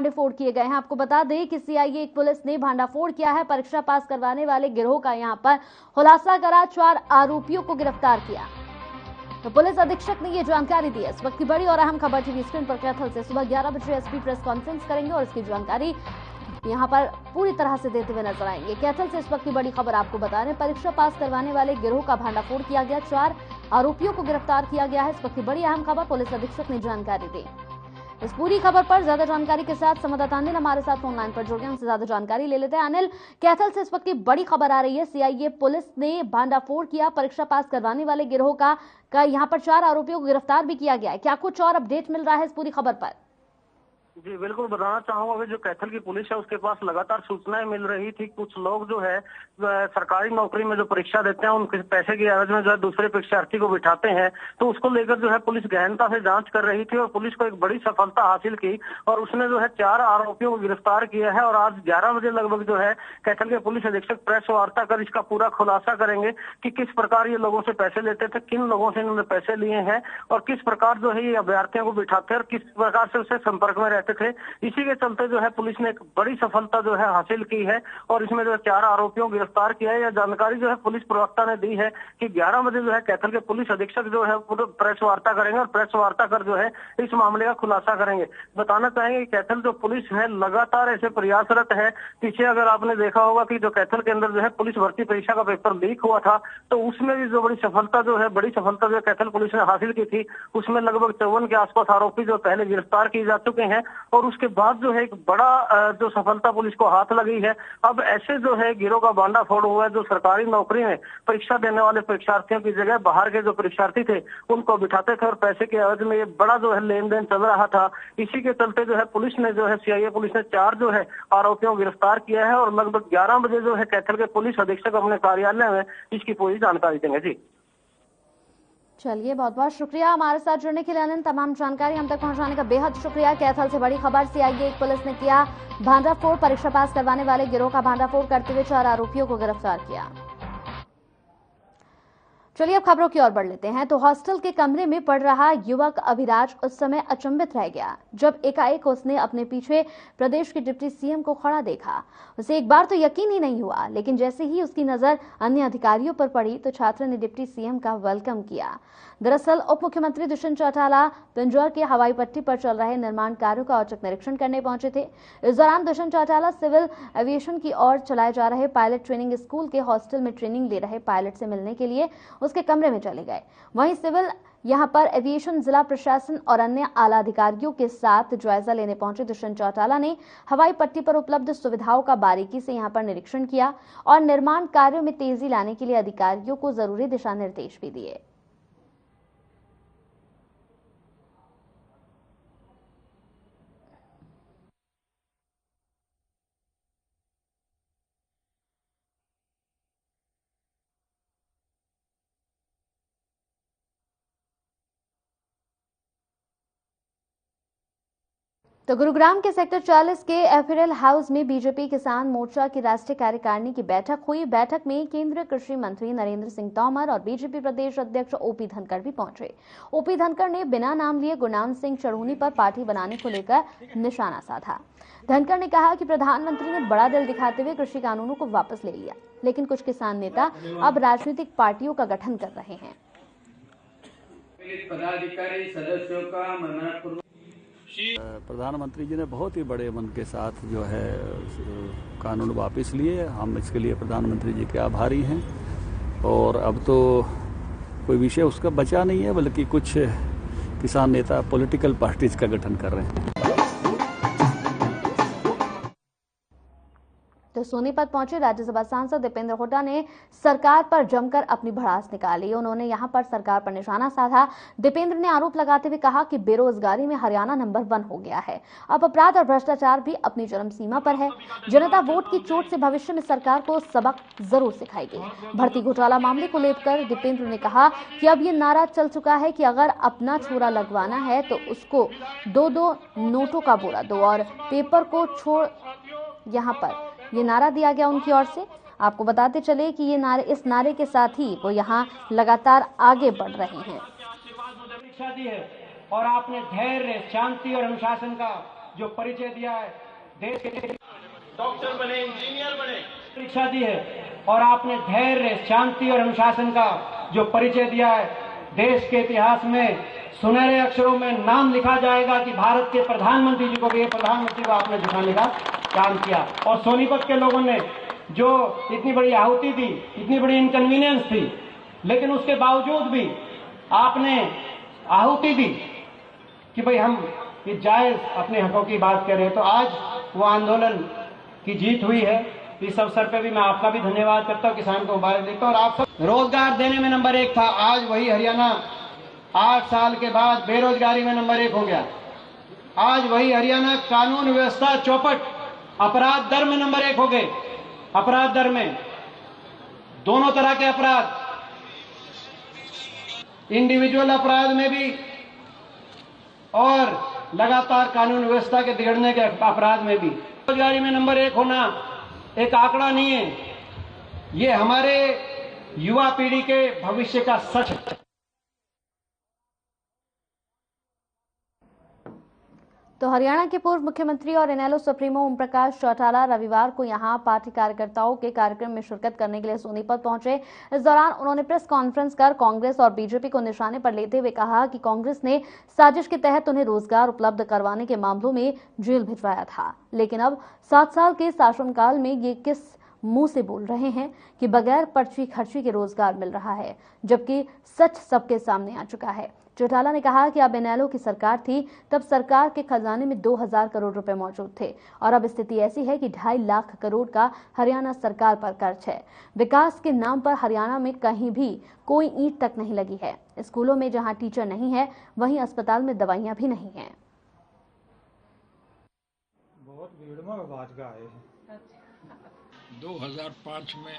भांडाफोड़ किए गए हैं। आपको बता दें कि सीआईए पुलिस ने भांडाफोड़ किया है, परीक्षा पास करवाने वाले गिरोह का यहां पर खुलासा करा, 4 आरोपियों को गिरफ्तार किया। तो पुलिस अधीक्षक ने ये जानकारी दी है। इस वक्त की बड़ी और अहम खबर टीवी स्क्रीन पर कैथल से सुबह 11 बजे एसपी प्रेस कॉन्फ्रेंस करेंगे और इसकी जानकारी यहां पर पूरी तरह से देते हुए नजर आएंगे। कैथल से इस वक्त की बड़ी खबर आपको बता रहे हैं, परीक्षा पास करवाने वाले गिरोह का भांडाफोड़ किया गया, 4 आरोपियों को गिरफ्तार किया गया है। इस वक्त की बड़ी अहम खबर पुलिस अधीक्षक ने जानकारी दी। इस पूरी खबर पर ज्यादा जानकारी के साथ संवाददाता अनिल हमारे साथ फोन लाइन पर जुड़ गए, उनसे ज्यादा जानकारी ले लेते हैं। अनिल, कैथल से इस वक्त की बड़ी खबर आ रही है, सीआईए पुलिस ने भांडाफोड़ किया, परीक्षा पास करवाने वाले गिरोह का यहां पर 4 आरोपियों को गिरफ्तार भी किया गया है। क्या कुछ और अपडेट मिल रहा है इस पूरी खबर पर? जी बिल्कुल बताना चाहूंगा कि जो कैथल की पुलिस है उसके पास लगातार सूचनाएं मिल रही थी। कुछ लोग जो है सरकारी नौकरी में जो परीक्षा देते हैं उनके पैसे की एवज में जो है दूसरे परीक्षार्थी को बिठाते हैं, तो उसको लेकर जो है पुलिस गहनता से जांच कर रही थी और पुलिस को एक बड़ी सफलता हासिल की और उसने जो है 4 आरोपियों को गिरफ्तार किया है। और आज 11 बजे लगभग जो है कैथल के पुलिस अधीक्षक प्रेस वार्ता कर इसका पूरा खुलासा करेंगे कि किस प्रकार ये लोगों से पैसे लेते थे, किन लोगों से इन्होंने पैसे लिए हैं और किस प्रकार जो है ये अभ्यर्थियों को बिठाते और किस प्रकार से उससे संपर्क में रहते थे। इसी के चलते जो है पुलिस ने एक बड़ी सफलता जो है हासिल की है और इसमें जो 4 आरोपियों को गिरफ्तार किया है। यह जानकारी जो है पुलिस प्रवक्ता ने दी है कि 11 बजे जो है कैथल के पुलिस अधीक्षक जो है प्रेस वार्ता करेंगे और प्रेस वार्ता कर जो है इस मामले का खुलासा करेंगे। बताना चाहेंगे कि कैथल जो पुलिस है लगातार ऐसे प्रयासरत है। पीछे अगर आपने देखा होगा कि जो कैथल के अंदर जो है पुलिस भर्ती परीक्षा का पेपर लीक हुआ था, तो उसमें भी जो बड़ी सफलता जो कैथल पुलिस ने हासिल की थी, उसमें लगभग 54 के आसपास आरोपी जो पहले गिरफ्तार किए जा चुके हैं और उसके बाद जो है एक बड़ा जो सफलता पुलिस को हाथ लगी है। अब ऐसे जो है गिरोह का भांडाफोड़ हुआ है, जो सरकारी नौकरी में परीक्षा देने वाले परीक्षार्थियों की जगह बाहर के जो परीक्षार्थी थे उनको बिठाते थे और पैसे के एवज में ये बड़ा जो है लेन देन चल रहा था। इसी के चलते जो है पुलिस ने जो है सीआईए पुलिस ने 4 जो है आरोपियों को गिरफ्तार किया है और लगभग 11 बजे जो है कैथल के पुलिस अधीक्षक अपने कार्यालय में इसकी पूरी जानकारी देंगे। जी चलिए, बहुत बहुत शुक्रिया हमारे साथ जुड़ने के लिए अनंत, तमाम जानकारी हम तक पहुंचाने का बेहद शुक्रिया। कैथल से बड़ी खबर, सीआईए पुलिस ने किया भांडाफोड़, परीक्षा पास करवाने वाले गिरोह का भांडाफोड़ करते हुए 4 आरोपियों को गिरफ्तार किया। चलिए अब खबरों की ओर बढ़ लेते हैं। तो हॉस्टल के कमरे में पढ़ रहा युवक अभिराज उस समय अचंभित रह गया जब एकाएक उसने अपने पीछे प्रदेश के डिप्टी सीएम को खड़ा देखा। उसे एक बार तो यकीन ही नहीं हुआ, लेकिन जैसे ही उसकी नजर अन्य अधिकारियों पर पड़ी तो छात्र ने डिप्टी सीएम का वेलकम किया। दरअसल उप मुख्यमंत्री दुष्यंत चौटाला पिंजौर के हवाई पट्टी पर चल रहे निर्माण कार्यों का औचक निरीक्षण करने पहुंचे थे। इस दौरान दुष्यंत चौटाला सिविल एविएशन की ओर चलाए जा रहे पायलट ट्रेनिंग स्कूल के हॉस्टल में ट्रेनिंग ले रहे पायलट से मिलने के लिए उसके कमरे में चले गए। वहीं सिविल यहां पर एविएशन, जिला प्रशासन और अन्य आला अधिकारियों के साथ जायजा लेने पहुंचे दुष्यंत चौटाला ने हवाई पट्टी पर उपलब्ध सुविधाओं का बारीकी से यहां पर निरीक्षण किया और निर्माण कार्यों में तेजी लाने के लिए अधिकारियों को जरूरी दिशा निर्देश भी दिए। तो गुरुग्राम के सेक्टर 40 के एफिरल हाउस में बीजेपी किसान मोर्चा की राष्ट्रीय कार्यकारिणी की बैठक हुई। बैठक में केंद्रीय कृषि मंत्री नरेंद्र सिंह तोमर और बीजेपी प्रदेश अध्यक्ष ओपी धनखड़ भी पहुंचे। ओपी धनखड़ ने बिना नाम लिए गुरनाम सिंह चढ़ूनी पर पार्टी बनाने को लेकर निशाना साधा। धनखड़ ने कहा कि प्रधानमंत्री ने बड़ा दिल दिखाते हुए कृषि कानूनों को वापस ले लिया, लेकिन कुछ किसान नेता अब राजनीतिक पार्टियों का गठन कर रहे हैं। पदाधिकारी सदस्यों का प्रधानमंत्री जी ने बहुत ही बड़े मन के साथ जो है कानून वापस लिए। हम इसके लिए प्रधानमंत्री जी के आभारी हैं और अब तो कोई विषय उसका बचा नहीं है, बल्कि कुछ किसान नेता पॉलिटिकल पार्टीज का गठन कर रहे हैं। तो सोनीपत पहुंचे राज्यसभा सांसद दीपेंद्र हुड्डा ने सरकार पर जमकर अपनी भड़ास निकाली। उन्होंने यहां पर सरकार पर निशाना साधा। दीपेंद्र ने आरोप लगाते हुए कहा कि बेरोजगारी में हरियाणा नंबर 1 हो गया है। अब अपराध और भ्रष्टाचार भी अपनी चरम सीमा पर है। जनता वोट की चोट से भविष्य में सरकार को सबक जरूर सिखाएगी। भर्ती घोटाला मामले को लेकर दीपेंद्र ने कहा कि अब ये नारा चल चुका है कि अगर अपना छोरा लगवाना है तो उसको 2-2 नोटों का बोरा दो और पेपर को छोड़। यहाँ पर ये नारा दिया गया उनकी ओर से। आपको बताते चले कि इस नारे के साथ ही वो यहाँ लगातार आगे बढ़ रहे हैं। शिक्षा दी है और आपने धैर्य, शांति और अनुशासन का जो परिचय दिया है, देश के डॉक्टर बने, इंजीनियर बने, परीक्षा दी है, और आपने धैर्य, शांति और अनुशासन का जो परिचय दिया है, देश के इतिहास में सुनहरे अक्षरों में नाम लिखा जाएगा कि भारत के प्रधानमंत्री जी को भी, प्रधानमंत्री को आपने झुकाने का काम किया। और सोनीपत के लोगों ने जो इतनी बड़ी आहुति दी, इतनी बड़ी इनकन्वीनियंस थी, लेकिन उसके बावजूद भी आपने आहुति दी कि भाई हम ये जायज अपने हकों की बात कर रहे हैं। तो आज वो आंदोलन की जीत हुई है। इस अवसर पे भी मैं आपका भी धन्यवाद करता हूँ, किसान को मुबारक देता हूँ। और आप सब रोजगार देने में नंबर 1 था, आज वही हरियाणा 8 साल के बाद बेरोजगारी में नंबर 1 हो गया। आज वही हरियाणा कानून व्यवस्था चौपट, अपराध दर में नंबर 1 हो गए। अपराध दर में दोनों तरह के अपराध, इंडिविजुअल अपराध में भी और लगातार कानून व्यवस्था के बिगड़ने के अपराध में भी। बेरोजगारी में नंबर 1 होना एक आंकड़ा नहीं है, ये हमारे युवा पीढ़ी के भविष्य का सच है। तो हरियाणा के पूर्व मुख्यमंत्री और इनेलो सुप्रीमो ओम प्रकाश चौटाला रविवार को यहां पार्टी कार्यकर्ताओं के कार्यक्रम में शिरकत करने के लिए सोनीपत पहुंचे। इस दौरान उन्होंने प्रेस कॉन्फ्रेंस कर कांग्रेस और बीजेपी को निशाने पर लेते हुए कहा कि कांग्रेस ने साजिश के तहत उन्हें रोजगार उपलब्ध करवाने के मामलों में जेल भिजवाया था, लेकिन अब 7 साल के शासनकाल में ये किस मुंह से बोल रहे हैं कि बगैर पर्ची खर्ची के रोजगार मिल रहा है, जबकि सच सबके सामने आ चुका है। चौटाला ने कहा कि अब इनेलो की सरकार थी, तब सरकार के खजाने में 2000 करोड़ रुपए मौजूद थे और अब स्थिति ऐसी है कि 2.5 लाख करोड़ का हरियाणा सरकार पर कर्ज है। विकास के नाम पर हरियाणा में कहीं भी कोई ईंट तक नहीं लगी है। स्कूलों में जहां टीचर नहीं है, वहीं अस्पताल में दवाइयां भी नहीं है। बहुत भीड़ में आवाज का है। 2005 में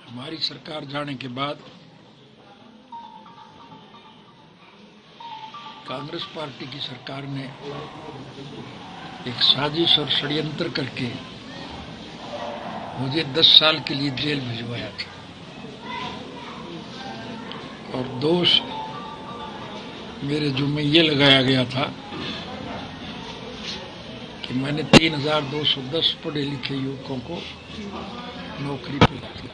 हमारी सरकार जाने के बाद कांग्रेस पार्टी की सरकार ने एक साजिश और षड्यंत्र करके मुझे 10 साल के लिए जेल भिजवाया था और दोष मेरे जुम्मे ये लगाया गया था कि मैंने 3210 पढ़े लिखे युवकों को नौकरी पे रखा।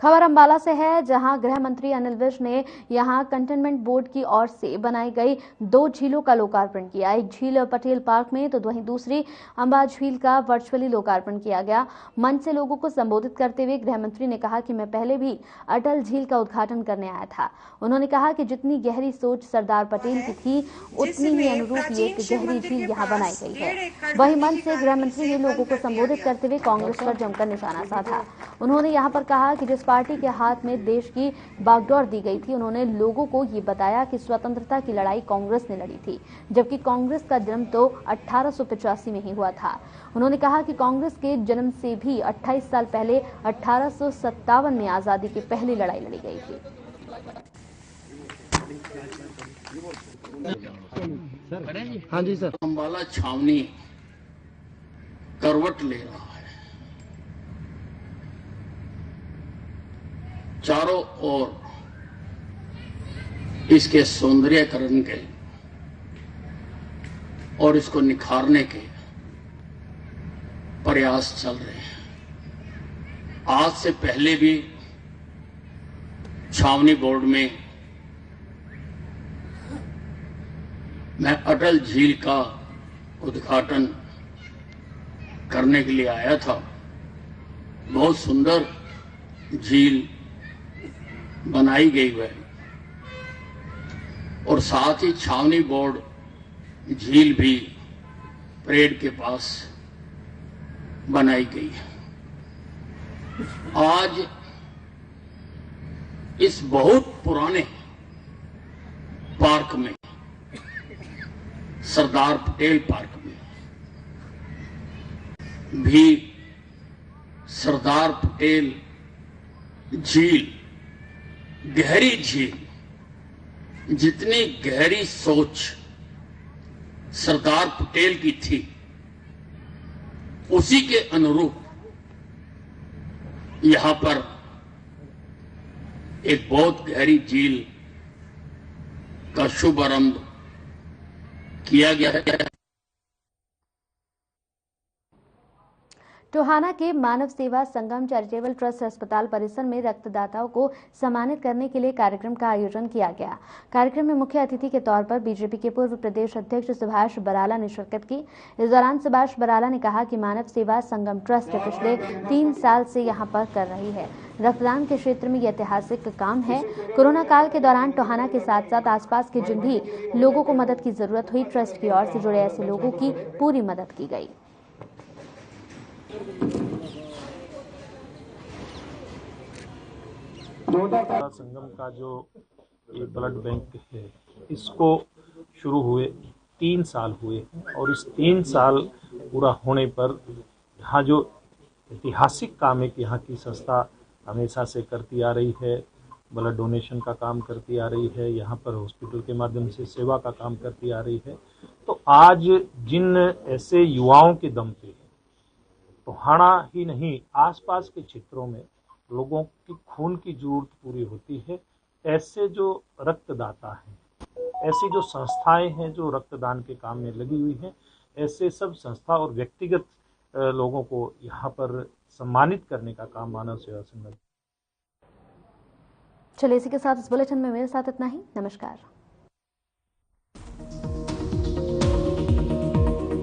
खबर अंबाला से है, जहां गृह मंत्री अनिल विज ने यहां कंटेनमेंट बोर्ड की ओर से बनाई गई 2 झीलों का लोकार्पण किया। एक झील पटेल पार्क में तो वहीं दूसरी अंबा झील का वर्चुअली लोकार्पण किया गया। मंच से लोगों को संबोधित करते हुए गृह मंत्री ने कहा कि मैं पहले भी अटल झील का उद्घाटन करने आया था। उन्होंने कहा कि जितनी गहरी सोच सरदार पटेल की थी, उतनी ही अनुरूप ये गहरी झील यहाँ बनाई गई है। वहीं मंच से गृह मंत्री ने लोगों को संबोधित करते हुए कांग्रेस पर जमकर निशाना साधा। उन्होंने यहाँ पर कहा कि जिस पार्टी के हाथ में देश की बागडोर दी गई थी, उन्होंने लोगों को ये बताया कि स्वतंत्रता की लड़ाई कांग्रेस ने लड़ी थी, जबकि कांग्रेस का जन्म तो 1885 में ही हुआ था। उन्होंने कहा कि कांग्रेस के जन्म से भी 28 साल पहले 1857 में आजादी की पहली लड़ाई लड़ी गई थी। हाँ जी सर। अंबाला छावनी करवट ले रहा है, चारों ओर इसके सौंदर्यीकरण के और इसको निखारने के प्रयास चल रहे हैं। आज से पहले भी छावनी बोर्ड में मैं अटल झील का उद्घाटन करने के लिए आया था। बहुत सुंदर झील बनाई गई है और साथ ही छावनी बोर्ड झील भी परेड के पास बनाई गई है। आज इस बहुत पुराने पार्क में, सरदार पटेल पार्क में भी सरदार पटेल झील, गहरी झील, जितनी गहरी सोच सरदार पटेल की थी, उसी के अनुरूप यहां पर एक बहुत गहरी झील का शुभारंभ किया गया है। टोहाना के मानव सेवा संगम चैरिटेबल ट्रस्ट अस्पताल परिसर में रक्तदाताओं को सम्मानित करने के लिए कार्यक्रम का आयोजन किया गया। कार्यक्रम में मुख्य अतिथि के तौर पर बीजेपी के पूर्व प्रदेश अध्यक्ष सुभाष बराला ने शिरकत की। इस दौरान सुभाष बराला ने कहा कि मानव सेवा संगम ट्रस्ट पिछले 3 साल से यहां पर कर रही है। रक्तदान के क्षेत्र में यह ऐतिहासिक काम है। कोरोना काल के दौरान टोहाना के साथ साथ आसपास के जिन भी लोगों को मदद की जरूरत हुई, ट्रस्ट की ओर से जुड़े ऐसे लोगों की पूरी मदद की गई। संगम का जो ये ब्लड बैंक है, इसको शुरू हुए 3 साल हुए और इस 3 साल पूरा होने पर यहाँ जो ऐतिहासिक काम है कि यहाँ की संस्था हमेशा से करती आ रही है, ब्लड डोनेशन का काम करती आ रही है, यहाँ पर हॉस्पिटल के माध्यम से सेवा का काम करती आ रही है। तो आज जिन ऐसे युवाओं के दम पे टोहाना ही नहीं आसपास के क्षेत्रों में लोगों की खून की जरूरत पूरी होती है, ऐसे जो रक्तदाता हैं, ऐसी जो संस्थाएं हैं जो रक्तदान के काम में लगी हुई हैं, ऐसे सब संस्था और व्यक्तिगत लोगों को यहाँ पर सम्मानित करने का काम मानव सेवा संगम। चलिए इसी के साथ इस बुलेटिन में मेरे साथ इतना ही। नमस्कार।